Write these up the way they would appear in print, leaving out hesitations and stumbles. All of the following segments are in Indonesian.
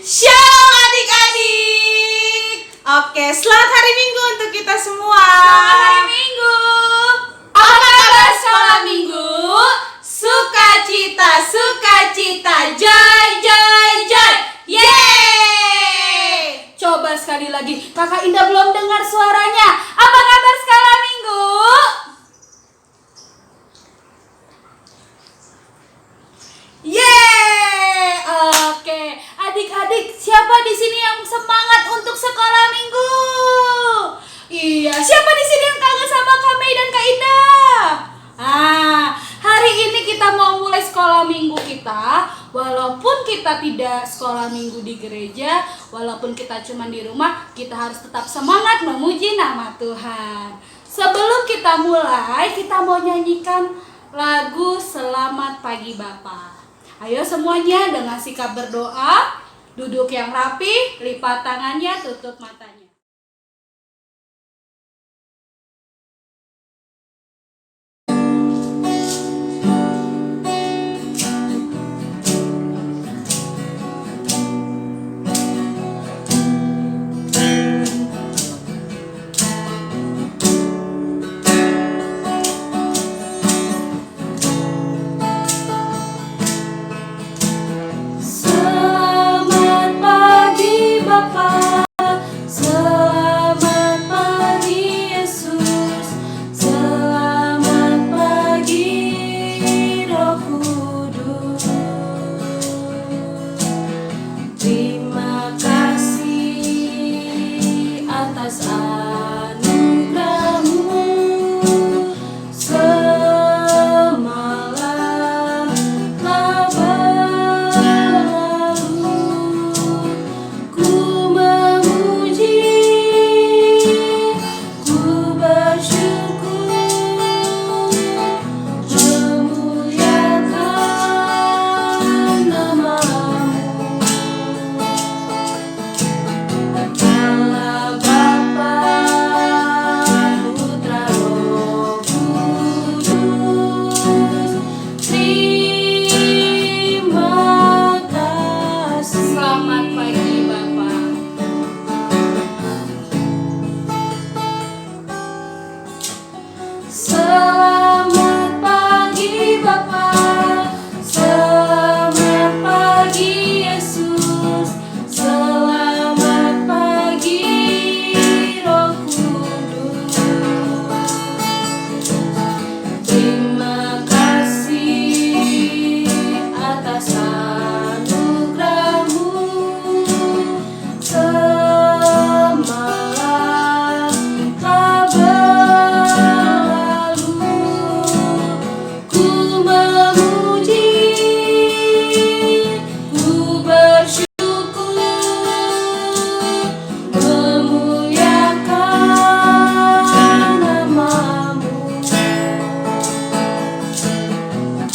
Shalom adik-adik. Oke, selamat hari Minggu untuk kita semua. Selamat hari Minggu. Apa kabar sekolah Minggu? Sukacita, sukacita, joy, joy, joy. Yeay! Coba sekali lagi, Kakak Indah belum dengar suaranya. Apa kabar sekolah Minggu? Yeay! Oke, adik-adik, siapa di sini yang semangat untuk sekolah Minggu? Iya, siapa di sini yang kangen sama Kak Mei dan Kak Indah? Hari ini kita mau mulai sekolah Minggu kita. Walaupun kita tidak sekolah Minggu di gereja, walaupun kita cuma di rumah, kita harus tetap semangat memuji nama Tuhan. Sebelum kita mulai, kita mau nyanyikan lagu Selamat Pagi Bapa. Ayo semuanya dengan sikap berdoa, duduk yang rapi, lipat tangannya, tutup matanya. Selamat pagi Bapa, selamat pagi Yesus, selamat pagi Roh Kudus. Terima kasih atas anugerah-Mu. Semalam telah berlalu, ku memuji, ku bersyukur, memuliakan nama-Mu. Allah Bapa, Putra, Roh Kudus, terima kasih. Selamat pagi Bapak. Selamat pagi Bapa, selamat pagi Yesus, selamat pagi Roh Kudus. Terima kasih atas anugerah-Mu. Semalam telah berlalu, ku memuji, ku bersyukur, memuliakan nama-Mu.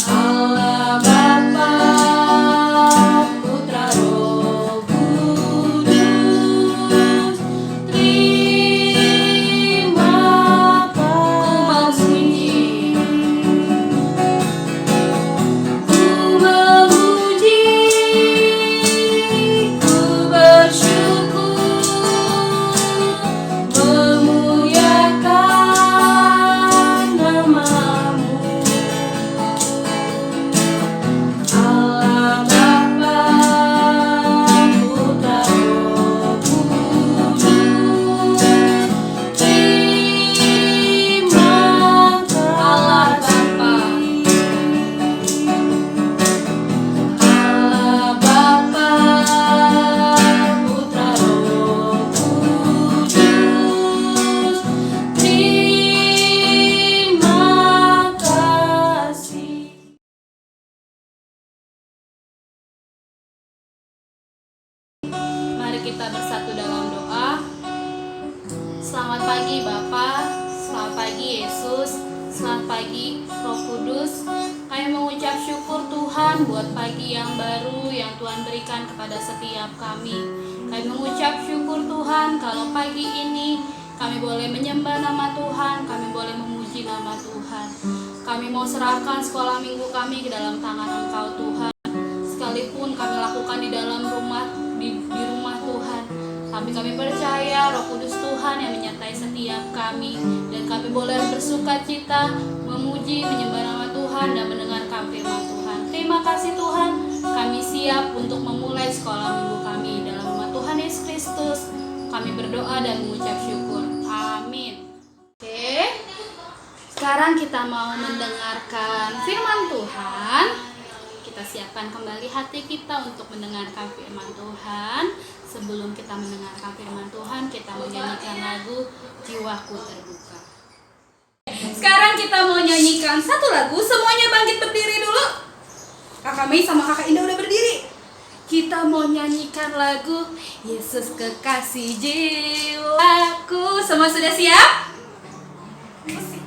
Allah Bapa, Putra, Roh Kudus, terima kasih. Ku memuji, ku bersyukur, memuliakan nama-Mu. Allah Bapa, Putra, Roh Kudus, terima kasih. Allah Bapa, Allah Bapa, Putra, Roh Kudus, terima kasih. Mari kita bersatu dalam doa. Selamat pagi Bapa, selamat pagi Yesus, selamat pagi Roh Kudus. Kami mengucap syukur Tuhan buat pagi yang baru yang Tuhan berikan kepada setiap kami. Kami mengucap syukur Tuhan kalau pagi ini kami boleh menyembah nama Tuhan, kami boleh memuji nama Tuhan. Kami mau serahkan sekolah minggu kami ke dalam tangan Engkau Tuhan. Sekalipun kami lakukan di dalam rumah, di kami percaya Roh Kudus Tuhan yang menyertai setiap kami, dan kami boleh bersuka cita, memuji, menyembah nama Tuhan, dan mendengarkan firman Tuhan. Terima kasih Tuhan, kami siap untuk memulai sekolah minggu kami. Dalam nama Tuhan Yesus Kristus, kami berdoa dan mengucap syukur. Amin. Oke, sekarang kita mau mendengarkan firman Tuhan. Kita siapkan kembali hati kita untuk mendengarkan firman Tuhan. Sebelum kita mendengarkan firman Tuhan, kita menyanyikan lagu Jiwaku Terbuka. Sekarang kita mau nyanyikan satu lagu. Semuanya bangkit berdiri dulu. Kakak Mei sama Kakak Indah udah berdiri. Kita mau nyanyikan lagu Yesus Kekasih Jiwaku. Semua sudah siap? Musik.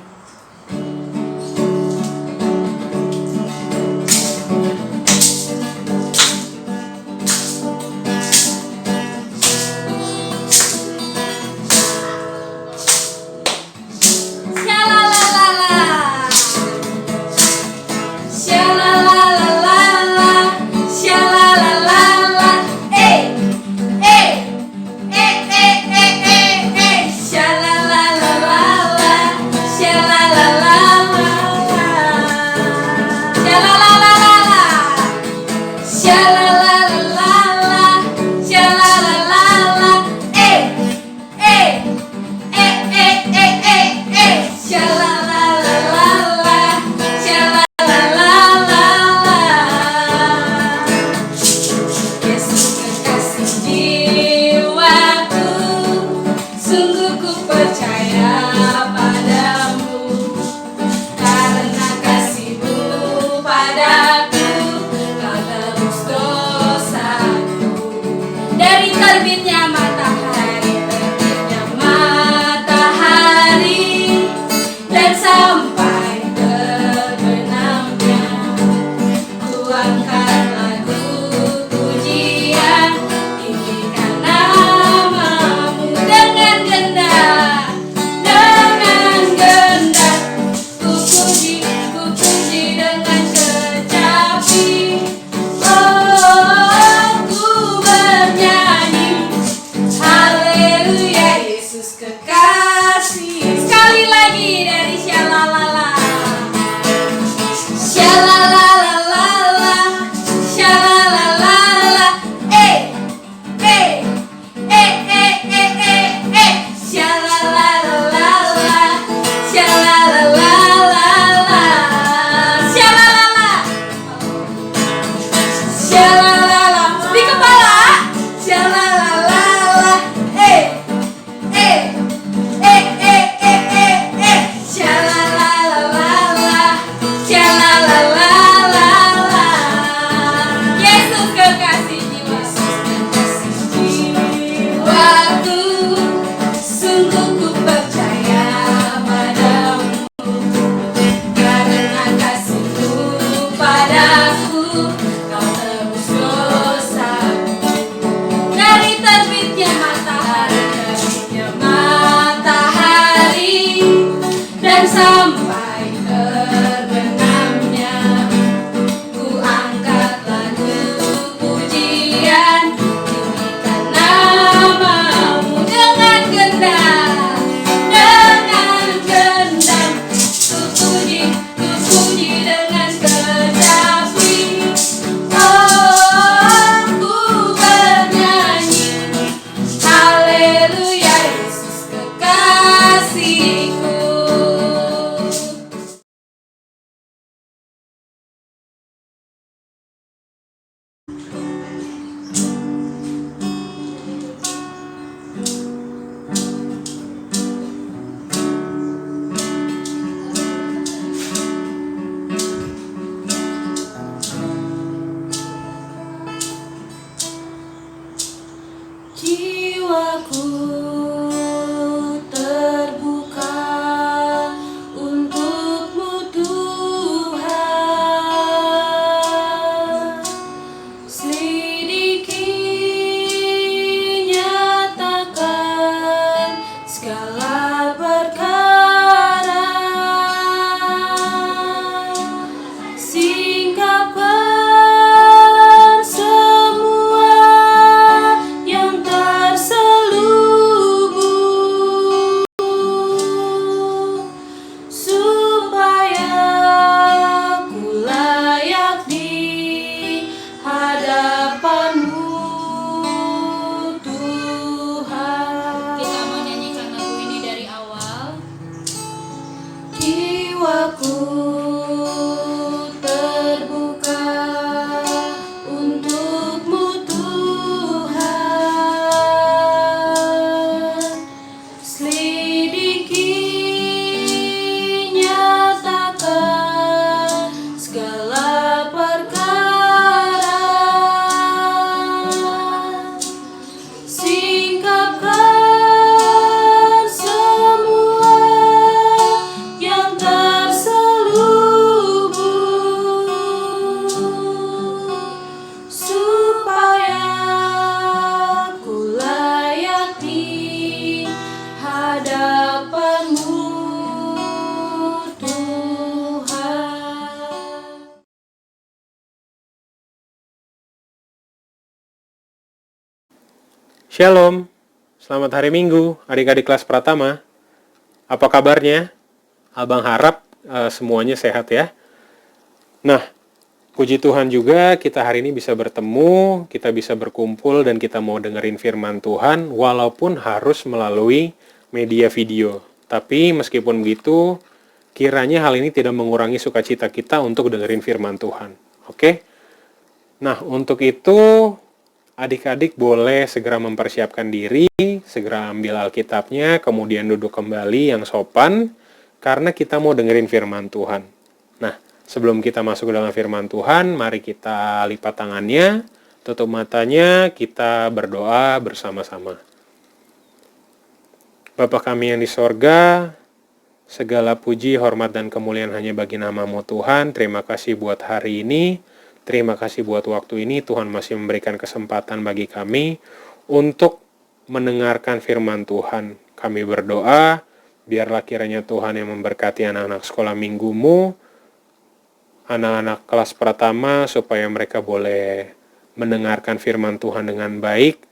Jiwaku terbuka Aku terbuka untukmu Tuhan. Selidiki, nyatakan segala perkara. Singkapkan semua yang terselubung, supaya ku layak di hadapanmu Tuhan. Shalom, selamat hari Minggu, adik-adik kelas Pratama. Apa kabarnya? Abang harap semuanya sehat ya. Nah, puji Tuhan juga kita hari ini bisa bertemu, kita bisa berkumpul dan kita mau dengerin firman Tuhan walaupun harus melalui media video. Tapi meskipun begitu, kiranya hal ini tidak mengurangi sukacita kita untuk dengerin firman Tuhan. Oke? Nah, untuk itu adik-adik boleh segera mempersiapkan diri, segera ambil Alkitabnya, kemudian duduk kembali yang sopan, karena kita mau dengerin firman Tuhan. Nah, sebelum kita masuk ke dalam firman Tuhan, mari kita lipat tangannya, tutup matanya, kita berdoa bersama-sama. Bapa kami yang di sorga, segala puji, hormat, dan kemuliaan hanya bagi nama-Mu Tuhan. Terima kasih buat hari ini. Terima kasih buat waktu ini, Tuhan masih memberikan kesempatan bagi kami untuk mendengarkan firman Tuhan. Kami berdoa, biarlah kiranya Tuhan yang memberkati anak-anak sekolah minggumu, anak-anak kelas Pratama, supaya mereka boleh mendengarkan firman Tuhan dengan baik,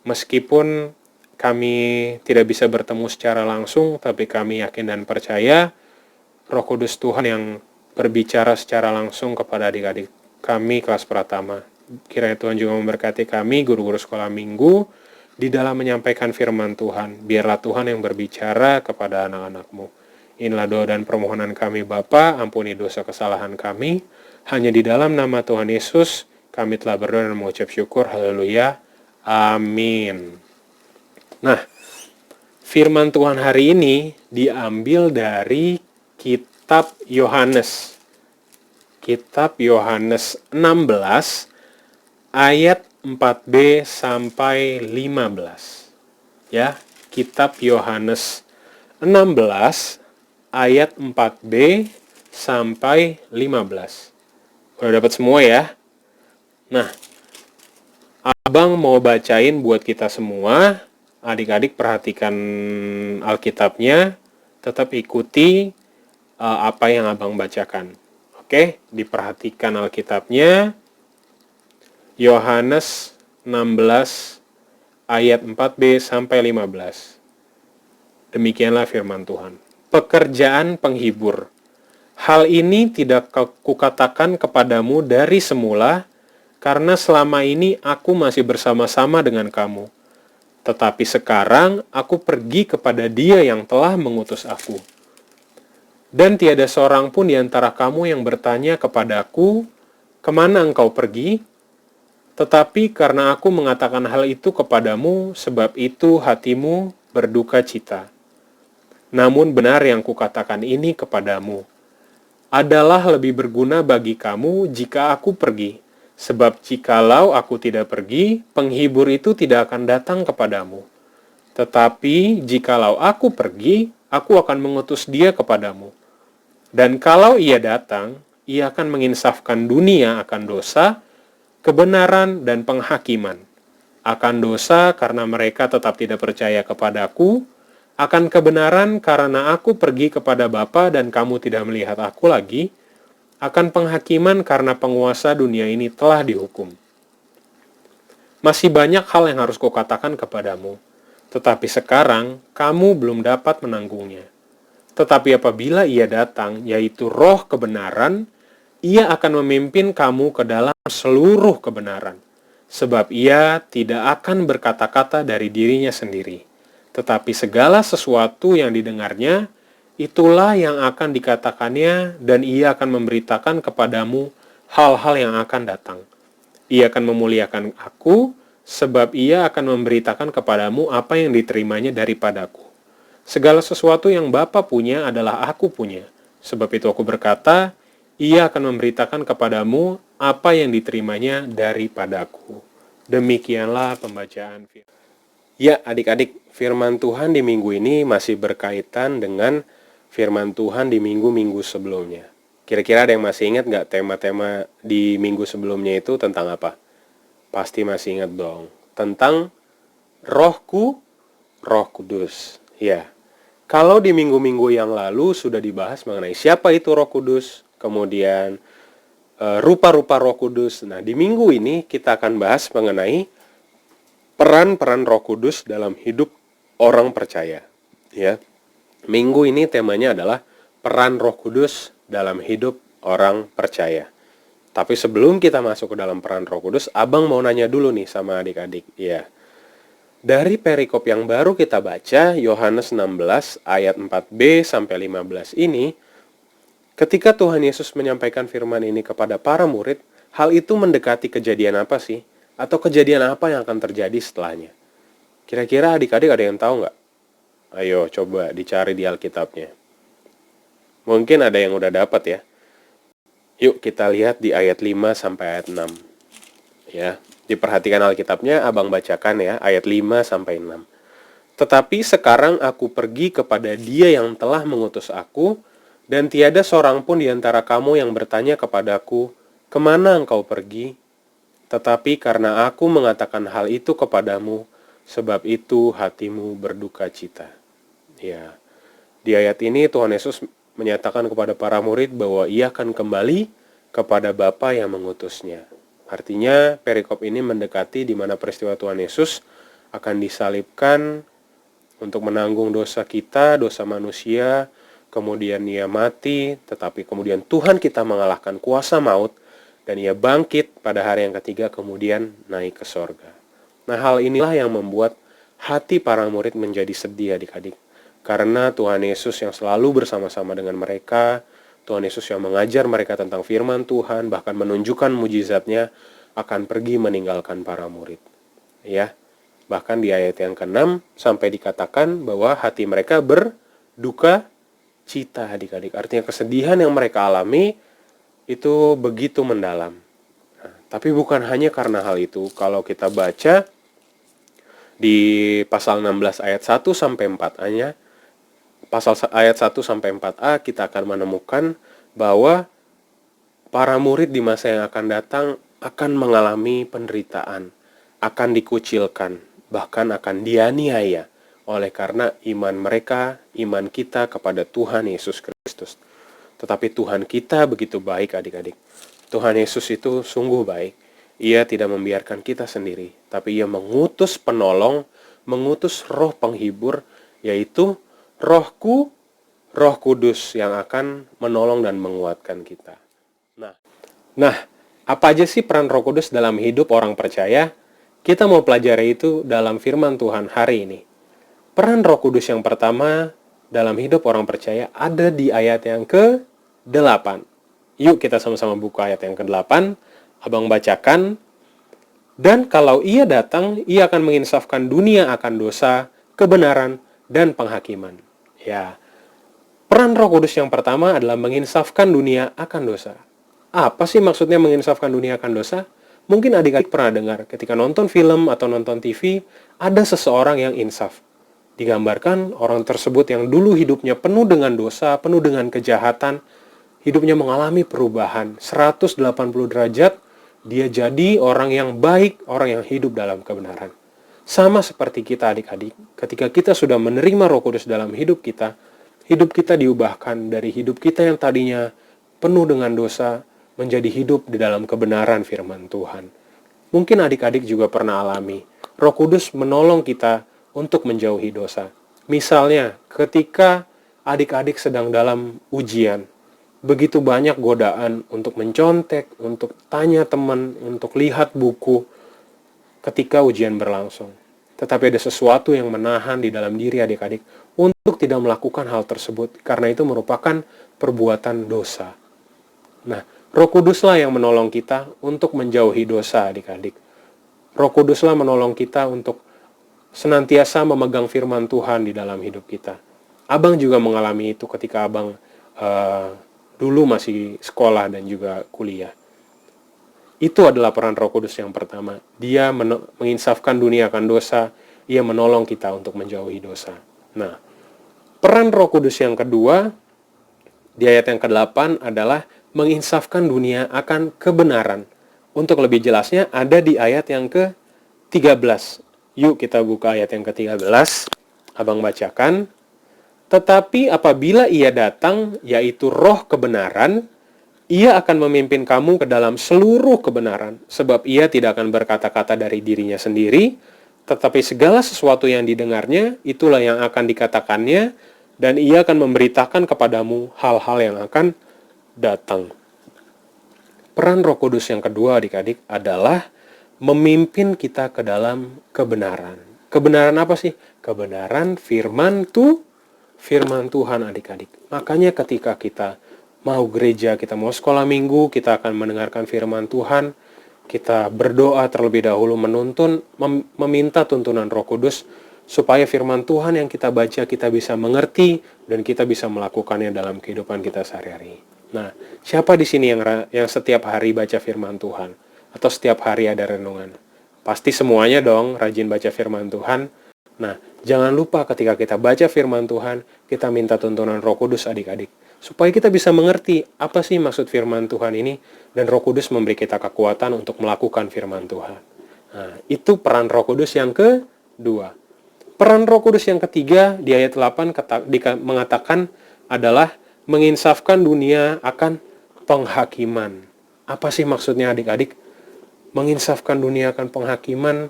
meskipun kami tidak bisa bertemu secara langsung, tapi kami yakin dan percaya Roh Kudus Tuhan yang berbicara secara langsung kepada adik-adik kami kelas Pratama. Kiranya Tuhan juga memberkati kami, guru-guru sekolah minggu, di dalam menyampaikan firman Tuhan. Biarlah Tuhan yang berbicara kepada anak-anak-Mu. Inilah doa dan permohonan kami Bapa, ampuni dosa kesalahan kami. Hanya di dalam nama Tuhan Yesus, kami telah berdoa dan mengucap syukur. Haleluya. Amin. Nah, firman Tuhan hari ini diambil dari kitab Yohanes. Kitab Yohanes 16 ayat 4b sampai 15. Ya, kitab Yohanes 16 ayat 4b sampai 15. Udah dapat semua ya? Nah, Abang mau bacain buat kita semua. Adik-adik perhatikan Alkitabnya, tetap ikuti apa yang Abang bacakan. Oke, diperhatikan Alkitabnya. Yohanes 16 ayat 4b sampai 15. Demikianlah firman Tuhan. Pekerjaan penghibur. Hal ini tidak kukatakan kepadamu dari semula, karena selama ini aku masih bersama-sama dengan kamu. Tetapi sekarang aku pergi kepada Dia yang telah mengutus aku. Dan tiada seorang pun di antara kamu yang bertanya kepadaku, kemana engkau pergi? Tetapi karena aku mengatakan hal itu kepadamu, sebab itu hatimu berduka cita. Namun benar yang kukatakan ini kepadamu, adalah lebih berguna bagi kamu jika aku pergi. Sebab jikalau aku tidak pergi, penghibur itu tidak akan datang kepadamu. Tetapi jikalau aku pergi, aku akan mengutus Dia kepadamu. Dan kalau Ia datang, Ia akan menginsafkan dunia akan dosa, kebenaran, dan penghakiman. Akan dosa karena mereka tetap tidak percaya kepadaku, akan kebenaran karena aku pergi kepada Bapa dan kamu tidak melihat aku lagi, akan penghakiman karena penguasa dunia ini telah dihukum. Masih banyak hal yang harus kukatakan kepadamu, tetapi sekarang kamu belum dapat menanggungnya. Tetapi apabila Ia datang, yaitu Roh kebenaran, Ia akan memimpin kamu ke dalam seluruh kebenaran. Sebab Ia tidak akan berkata-kata dari dirinya sendiri, tetapi segala sesuatu yang didengarnya, itulah yang akan dikatakannya dan ia akan memberitakan kepadamu hal-hal yang akan datang. Ia akan memuliakan aku, sebab ia akan memberitakan kepadamu apa yang diterimanya daripadaku. Segala sesuatu yang Bapa punya adalah aku punya. Sebab itu aku berkata, ia akan memberitakan kepadamu apa yang diterimanya daripadaku. Demikianlah pembacaan firman. Ya, adik-adik, firman Tuhan di minggu ini masih berkaitan dengan firman Tuhan di minggu-minggu sebelumnya. Kira-kira ada yang masih ingat nggak tema-tema di minggu sebelumnya itu tentang apa? Pasti masih ingat dong. Tentang Rohku, Roh Kudus. Ya, kalau di minggu-minggu yang lalu sudah dibahas mengenai siapa itu Roh Kudus, kemudian rupa-rupa Roh Kudus. Nah, di minggu ini kita akan bahas mengenai peran-peran Roh Kudus dalam hidup orang percaya. Ya, minggu ini temanya adalah peran Roh Kudus dalam hidup orang percaya. Tapi sebelum kita masuk ke dalam peran Roh Kudus, Abang mau nanya dulu nih sama adik-adik. Ya, dari perikop yang baru kita baca, Yohanes 16 ayat 4b sampai 15 ini, ketika Tuhan Yesus menyampaikan firman ini kepada para murid, hal itu mendekati kejadian apa sih? Atau kejadian apa yang akan terjadi setelahnya? Kira-kira adik-adik ada yang tahu nggak? Ayo coba dicari di Alkitabnya. Mungkin ada yang udah dapat ya. Yuk kita lihat di ayat 5 sampai ayat 6. Ya, diperhatikan Alkitabnya, Abang bacakan ya, ayat 5 sampai 6. Tetapi sekarang aku pergi kepada Dia yang telah mengutus aku, dan tiada seorang pun di antara kamu yang bertanya kepadaku, kemana engkau pergi? Tetapi karena aku mengatakan hal itu kepadamu, sebab itu hatimu berduka cita. Ya, di ayat ini Tuhan Yesus menyatakan kepada para murid bahwa ia akan kembali kepada Bapa yang mengutusnya. Artinya perikop ini mendekati di mana peristiwa Tuhan Yesus akan disalibkan untuk menanggung dosa kita, dosa manusia, kemudian ia mati, tetapi kemudian Tuhan kita mengalahkan kuasa maut, dan ia bangkit pada hari yang ketiga kemudian naik ke sorga. Nah, hal inilah yang membuat hati para murid menjadi sedih adik-adik. Karena Tuhan Yesus yang selalu bersama-sama dengan mereka, Tuhan Yesus yang mengajar mereka tentang firman Tuhan, bahkan menunjukkan mujizatnya, akan pergi meninggalkan para murid. Ya, bahkan di ayat yang ke-6 sampai dikatakan bahwa hati mereka berduka cita adik-adik. Artinya kesedihan yang mereka alami itu begitu mendalam. Nah, tapi bukan hanya karena hal itu. Kalau kita baca di pasal 16 ayat 1 sampai 4a-nya, pasal ayat 1 sampai 4a kita akan menemukan bahwa para murid di masa yang akan datang akan mengalami penderitaan, akan dikucilkan, bahkan akan dianiaya oleh karena iman mereka, iman kita kepada Tuhan Yesus Kristus. Tetapi Tuhan kita begitu baik adik-adik. Tuhan Yesus itu sungguh baik. Ia tidak membiarkan kita sendiri, tapi ia mengutus penolong, mengutus roh penghibur, yaitu Rohku, Roh Kudus yang akan menolong dan menguatkan kita. Nah, apa aja sih peran Roh Kudus dalam hidup orang percaya? Kita mau pelajari itu dalam firman Tuhan hari ini. Peran Roh Kudus yang pertama dalam hidup orang percaya ada di ayat yang ke-8. Yuk kita sama-sama buka ayat yang ke-8. Abang bacakan. Dan kalau ia datang, ia akan menginsafkan dunia akan dosa, kebenaran, dan penghakiman. Ya, peran Roh Kudus yang pertama adalah menginsafkan dunia akan dosa. Apa sih maksudnya menginsafkan dunia akan dosa? Mungkin adik-adik pernah dengar ketika nonton film atau nonton TV, ada seseorang yang insaf. Digambarkan orang tersebut yang dulu hidupnya penuh dengan dosa, penuh dengan kejahatan, hidupnya mengalami perubahan 180 derajat, dia jadi orang yang baik, orang yang hidup dalam kebenaran. Sama seperti kita adik-adik, ketika kita sudah menerima Roh Kudus dalam hidup kita diubahkan dari hidup kita yang tadinya penuh dengan dosa, menjadi hidup di dalam kebenaran firman Tuhan. Mungkin adik-adik juga pernah alami, Roh Kudus menolong kita untuk menjauhi dosa. Misalnya, ketika adik-adik sedang dalam ujian, begitu banyak godaan untuk mencontek, untuk tanya teman, untuk lihat buku, ketika ujian berlangsung. Tetapi ada sesuatu yang menahan di dalam diri adik-adik untuk tidak melakukan hal tersebut, karena itu merupakan perbuatan dosa. Nah, Roh Kuduslah yang menolong kita untuk menjauhi dosa, adik-adik. Roh Kuduslah menolong kita untuk senantiasa memegang firman Tuhan di dalam hidup kita. Abang juga mengalami itu ketika abang dulu masih sekolah dan juga kuliah. Itu adalah peran Roh Kudus yang pertama. Dia menginsafkan dunia akan dosa, ia menolong kita untuk menjauhi dosa. Nah, peran Roh Kudus yang kedua, di ayat yang ke-8 adalah menginsafkan dunia akan kebenaran. Untuk lebih jelasnya, ada di ayat yang ke-13. Yuk kita buka ayat yang ke-13. Abang bacakan. Tetapi apabila ia datang, yaitu roh kebenaran, ia akan memimpin kamu ke dalam seluruh kebenaran, sebab ia tidak akan berkata-kata dari dirinya sendiri, tetapi segala sesuatu yang didengarnya, itulah yang akan dikatakannya, dan ia akan memberitakan kepadamu hal-hal yang akan datang. Peran Roh Kudus yang kedua, adik-adik, adalah memimpin kita ke dalam kebenaran. Kebenaran apa sih? Kebenaran firman Tuhan, adik-adik. Makanya ketika kita mau gereja, kita mau sekolah minggu, kita akan mendengarkan firman Tuhan, kita berdoa terlebih dahulu meminta tuntunan Roh Kudus, supaya firman Tuhan yang kita baca kita bisa mengerti dan kita bisa melakukannya dalam kehidupan kita sehari-hari. Nah, siapa di sini yang setiap hari baca firman Tuhan? Atau setiap hari ada renungan? Pasti semuanya dong rajin baca firman Tuhan. Nah, jangan lupa ketika kita baca firman Tuhan, kita minta tuntunan Roh Kudus, adik-adik, supaya kita bisa mengerti apa sih maksud firman Tuhan ini, dan Roh Kudus memberi kita kekuatan untuk melakukan firman Tuhan. Nah, itu peran Roh Kudus yang kedua. Peran Roh Kudus yang ketiga di ayat 8 mengatakan adalah menginsafkan dunia akan penghakiman. Apa sih maksudnya, adik-adik? Menginsafkan dunia akan penghakiman.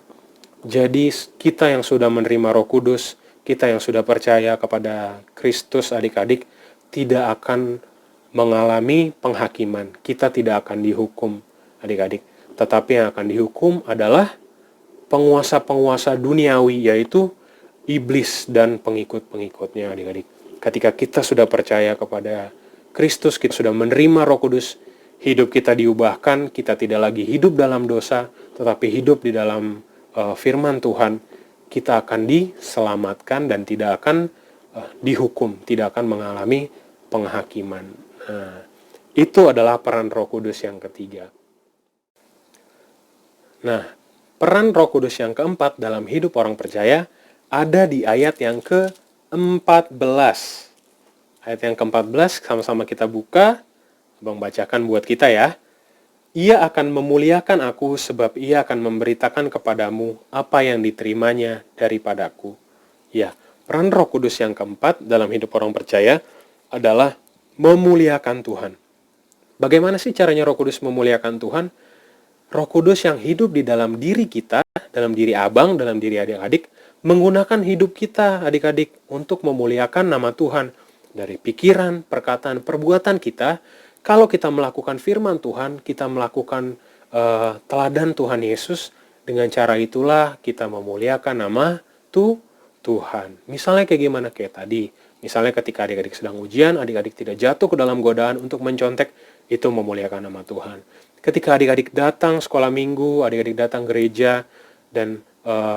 Jadi kita yang sudah menerima Roh Kudus, kita yang sudah percaya kepada Kristus, adik-adik, tidak akan mengalami penghakiman. Kita tidak akan dihukum, adik-adik. Tetapi yang akan dihukum adalah penguasa-penguasa duniawi, yaitu iblis dan pengikut-pengikutnya, adik-adik. Ketika kita sudah percaya kepada Kristus, kita sudah menerima Roh Kudus, hidup kita diubahkan, kita tidak lagi hidup dalam dosa, tetapi hidup di dalam firman Tuhan, kita akan diselamatkan dan tidak akan dihukum, tidak akan mengalami penghakiman. Nah, itu adalah peran Roh Kudus yang ketiga. Nah, peran Roh Kudus yang keempat dalam hidup orang percaya ada di ayat yang ke-14. Ayat yang ke-14 sama-sama kita buka. Abang bacakan buat kita ya. Ia akan memuliakan aku sebab ia akan memberitakan kepadamu apa yang diterimanya daripadaku. Ya, peran Roh Kudus yang keempat dalam hidup orang percaya adalah memuliakan Tuhan. Bagaimana sih caranya Roh Kudus memuliakan Tuhan? Roh Kudus yang hidup di dalam diri kita, dalam diri abang, dalam diri adik-adik, menggunakan hidup kita, adik-adik, untuk memuliakan nama Tuhan. Dari pikiran, perkataan, perbuatan kita. Kalau kita melakukan firman Tuhan, kita melakukan teladan Tuhan Yesus, dengan cara itulah kita memuliakan nama Tuhan. Misalnya kayak gimana? Kayak tadi. Misalnya ketika adik-adik sedang ujian, adik-adik tidak jatuh ke dalam godaan untuk mencontek, itu memuliakan nama Tuhan. Ketika adik-adik datang sekolah minggu, adik-adik datang gereja, dan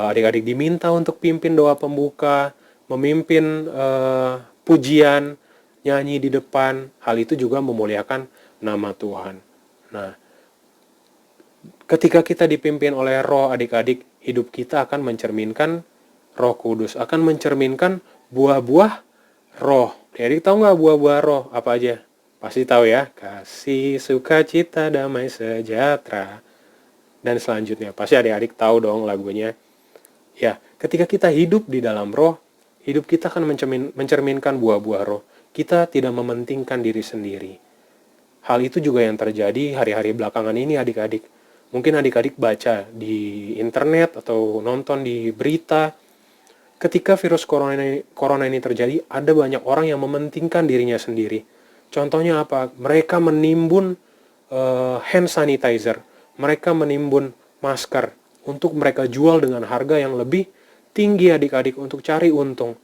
adik-adik diminta untuk pimpin doa pembuka, memimpin pujian, nyanyi di depan, hal itu juga memuliakan nama Tuhan. Nah, ketika kita dipimpin oleh Roh, adik-adik, hidup kita akan mencerminkan Roh Kudus, akan mencerminkan buah-buah Roh. Adik tahu nggak buah-buah Roh apa aja? Pasti tahu ya, kasih, sukacita, damai, sejahtera, dan selanjutnya. Pasti adik-adik tahu dong lagunya. Ya, ketika kita hidup di dalam Roh, hidup kita akan mencerminkan buah-buah Roh. Kita tidak mementingkan diri sendiri. Hal itu juga yang terjadi hari-hari belakangan ini, adik-adik. Mungkin adik-adik baca di internet atau nonton di berita. Ketika virus corona ini terjadi, ada banyak orang yang mementingkan dirinya sendiri. Contohnya apa? Mereka menimbun hand sanitizer. Mereka menimbun masker untuk mereka jual dengan harga yang lebih tinggi, adik-adik, untuk cari untung.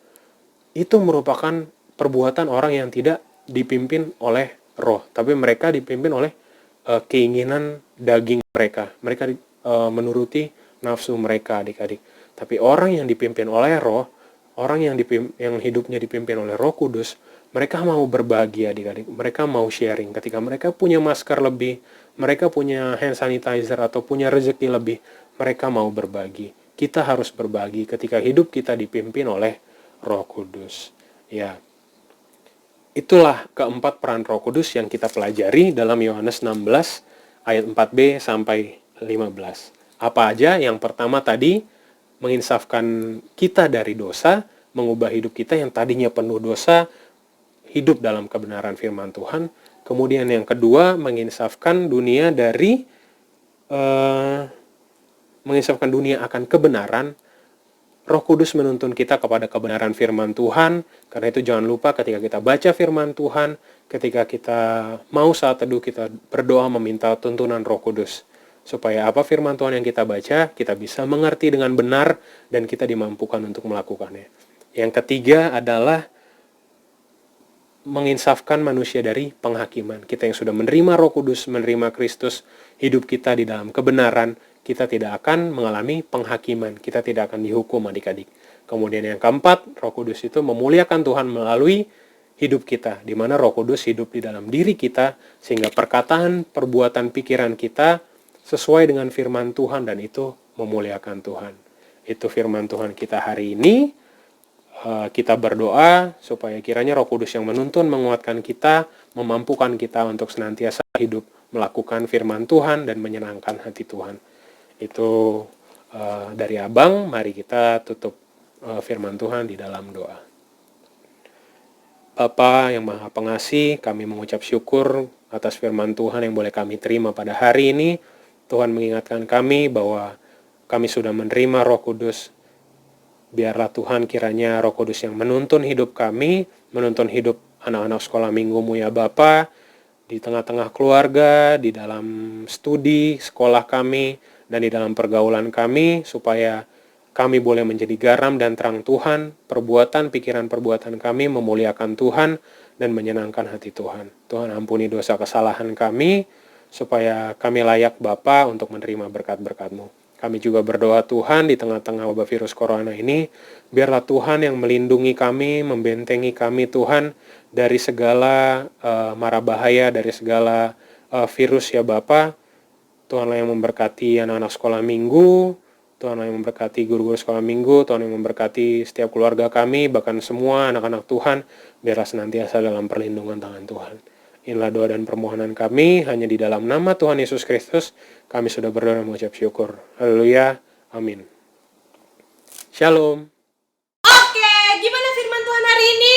itu merupakan perbuatan orang yang tidak dipimpin oleh roh, tapi mereka dipimpin oleh keinginan daging mereka. Mereka menuruti nafsu mereka, adik-adik. Tapi orang yang dipimpin oleh roh, orang yang hidupnya dipimpin oleh Roh Kudus, mereka mau berbagi, adik-adik. Mereka mau sharing. Ketika mereka punya masker lebih, mereka punya hand sanitizer atau punya rezeki lebih, mereka mau berbagi. Kita harus berbagi ketika hidup kita dipimpin oleh Roh Kudus. Ya. Itulah keempat peran Roh Kudus yang kita pelajari dalam Yohanes 16 ayat 4b sampai 15. Apa aja? Yang pertama tadi, menginsafkan kita dari dosa, mengubah hidup kita yang tadinya penuh dosa, hidup dalam kebenaran firman Tuhan. Kemudian yang kedua, menginsafkan dunia dari menginsafkan dunia akan kebenaran. Roh Kudus menuntun kita kepada kebenaran firman Tuhan. Karena itu jangan lupa ketika kita baca firman Tuhan, ketika kita mau saat teduh, kita berdoa meminta tuntunan Roh Kudus. Supaya apa firman Tuhan yang kita baca, kita bisa mengerti dengan benar dan kita dimampukan untuk melakukannya. Yang ketiga adalah menginsafkan manusia dari penghakiman. Kita yang sudah menerima Roh Kudus, menerima Kristus, hidup kita di dalam kebenaran, kita tidak akan mengalami penghakiman. Kita tidak akan dihukum, adik-adik. Kemudian yang keempat, Roh Kudus itu memuliakan Tuhan melalui hidup kita, di mana Roh Kudus hidup di dalam diri kita, sehingga perkataan, perbuatan, pikiran kita sesuai dengan firman Tuhan, dan itu memuliakan Tuhan. Itu firman Tuhan kita hari ini. Kita berdoa supaya kiranya Roh Kudus yang menuntun, menguatkan kita, memampukan kita untuk senantiasa hidup melakukan firman Tuhan dan menyenangkan hati Tuhan. Itu dari Abang. Mari kita tutup firman Tuhan di dalam doa. Bapa yang Maha Pengasih, kami mengucap syukur atas firman Tuhan yang boleh kami terima pada hari ini. Tuhan mengingatkan kami bahwa kami sudah menerima Roh Kudus. Biarlah Tuhan kiranya Roh Kudus yang menuntun hidup kami, menuntun hidup anak-anak sekolah minggumu ya Bapa, di tengah-tengah keluarga, di dalam studi sekolah kami, dan di dalam pergaulan kami, supaya kami boleh menjadi garam dan terang Tuhan, perbuatan, pikiran, perbuatan kami memuliakan Tuhan dan menyenangkan hati Tuhan. Tuhan ampuni dosa kesalahan kami, supaya kami layak Bapa untuk menerima berkat-berkat-Mu. Kami juga berdoa Tuhan di tengah-tengah wabah virus corona ini, biarlah Tuhan yang melindungi kami, membentengi kami Tuhan dari segala mara bahaya, dari segala virus ya Bapa. Tuhanlah yang memberkati anak-anak sekolah minggu, Tuhanlah yang memberkati guru-guru sekolah minggu, Tuhan yang memberkati setiap keluarga kami, bahkan semua anak-anak Tuhan, biarlah senantiasa dalam perlindungan tangan Tuhan. Inilah doa dan permohonan kami, hanya di dalam nama Tuhan Yesus Kristus, kami sudah berdoa dan mengucap syukur. Haleluya, amin. Shalom. Oke, gimana firman Tuhan hari ini?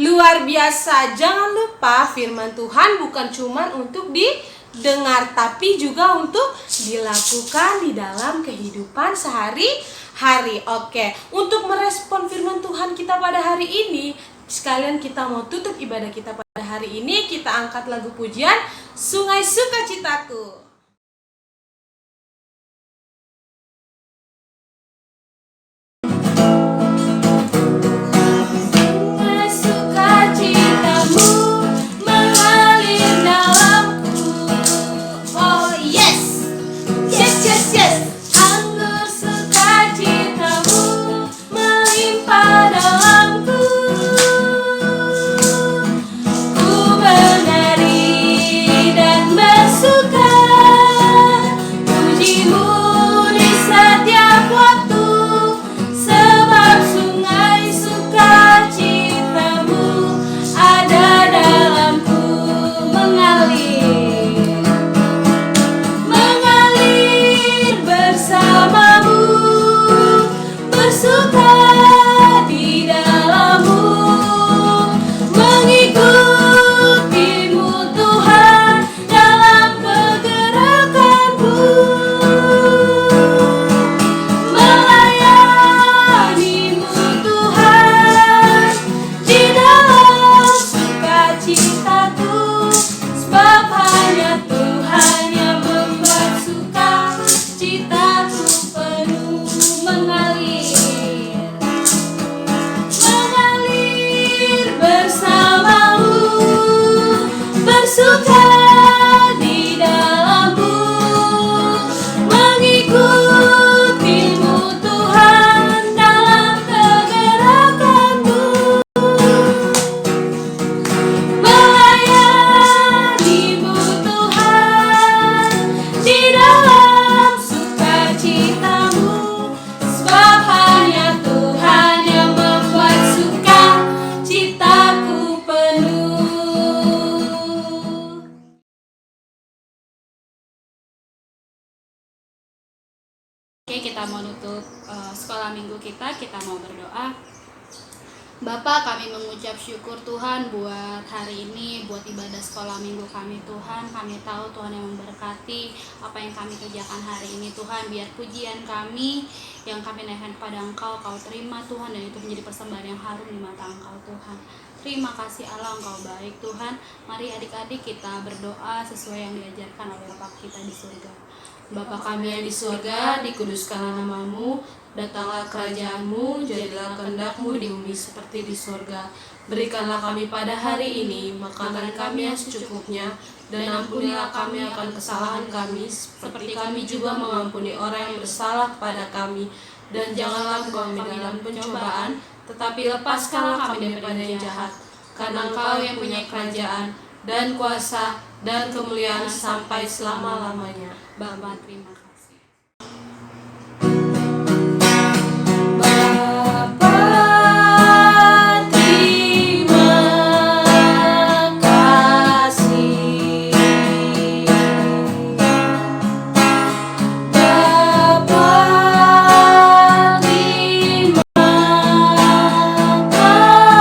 Luar biasa. Jangan lupa firman Tuhan bukan cuma untuk didengar, tapi juga untuk dilakukan di dalam kehidupan sehari-hari. Oke, untuk merespon firman Tuhan kita pada hari ini, sekalian kita mau tutup ibadah kita pada hari ini, kita angkat lagu pujian Sungai Sukacitaku. Sungai sukacitamu mengalir dalamku. Oh yes, yes, yes, yes. Anggur sukacitamu melimpah dalamku. Ku menari dan bersuka menutup sekolah minggu kita mau berdoa. Bapak, kami mengucap syukur Tuhan buat hari ini, buat ibadah sekolah minggu kami Tuhan. Kami tahu Tuhan yang memberkati apa yang kami kerjakan hari ini Tuhan. Biar pujian kami yang kami naikkan kepada Engkau, Kau terima Tuhan, dan itu menjadi persembahan yang harum di mata Engkau Tuhan. Terima kasih Allah, Engkau baik Tuhan. Mari adik-adik kita berdoa sesuai yang diajarkan oleh Bapa kita di surga. Bapa kami yang di surga, dikuduskanlah nama-Mu, datanglah kerajaan-Mu, jadilah kehendak-Mu di bumi seperti di surga. Berikanlah kami pada hari ini makanan kami yang secukupnya, dan ampunilah kami akan kesalahan kami, seperti kami juga mengampuni orang yang bersalah kepada kami. Dan janganlah membawa kami dalam pencobaan, tetapi lepaskanlah kami daripada yang jahat. Karena Engkau yang punya kerajaan, dan kuasa, dan kemuliaan sampai selama-lamanya. Bapa, terima kasih. Bapa, terima kasih. Bapa, terima kasih.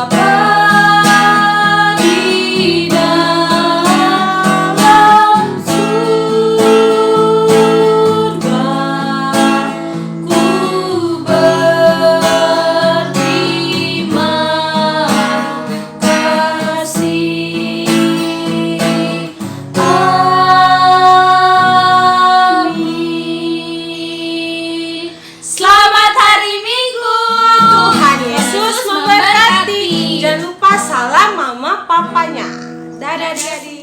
Bapa di dalam surga, ku berterima kasih. Amin. Selamat hari Minggu. Tuhan Yesus memberkati. Jangan lupa salam mama papanya. Dadah adik-adik.